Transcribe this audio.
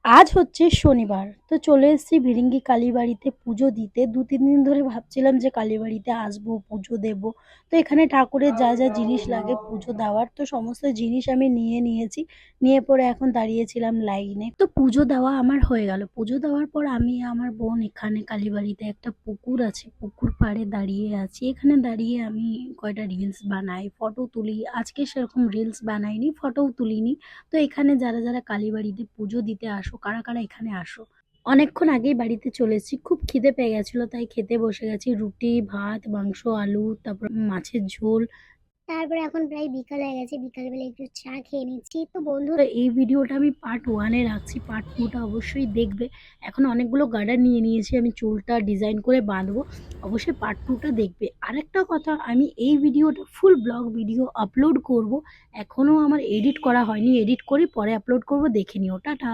আজ হচ্ছে শনিবার, তো চলে এসেছি ভিরিঙ্গি কালীবাড়িতে পুজো দিতে। ২-৩ দিন ধরে ভাবছিলাম যে কালীবাড়িতে আসবো, পুজো দেব। তো এখানে ঠাকুরের যা যা জিনিস লাগে পুজো দেওয়ার, তো সমস্ত জিনিস আমি নিয়ে নিয়েছি। নিয়ে পরে এখন দাঁড়িয়েছিলাম লাইনে। তো পুজো দেওয়া আমার হয়ে গেল। পুজো দেওয়ার পর আমি আমার বোন এখানে কালীবাড়িতে একটা পুকুর আছে, পুকুর পাড়ে দাঁড়িয়ে আছি। এখানে দাঁড়িয়ে আমি কয়টা রিলস বানাই, ফটো তুলি। আজকে সেরকম রিলস বানাইনি, ফটোও তুলিনি। তো এখানে যারা যারা কালীবাড়িতে পুজো দিতে আসো, কারা কারা এখানে আসো। অনেকক্ষণ আগেই বাড়িতে চলে এসেছি, খুব খিদে পেয়ে গেছিল, তাই খেতে বসে গেছি। রুটি, ভাত, মাংস, আলু, তারপর মাছের ঝোল। তারপরে এখন প্রায় বিকাল হয়ে গেছে, বিকালবেলা একটু চা খেয়ে নিচ্ছি। তো বন্ধুরা, এই ভিডিওটা আমি পার্ট 1-এ রাখছি, পার্ট 2টা অবশ্যই দেখবে। এখন অনেকগুলো গার্ডার নিয়ে নিয়েছি, আমি চুলটা ডিজাইন করে বাঁধবো। অবশ্যই পার্ট 2টা দেখবে। আরেকটা কথা, আমি এই ভিডিওটা ফুল ব্লগ ভিডিও আপলোড করব। এখনো আমার এডিট করা হয়নি, এডিট করে পরে আপলোড করব, দেখে নিও। টাটা।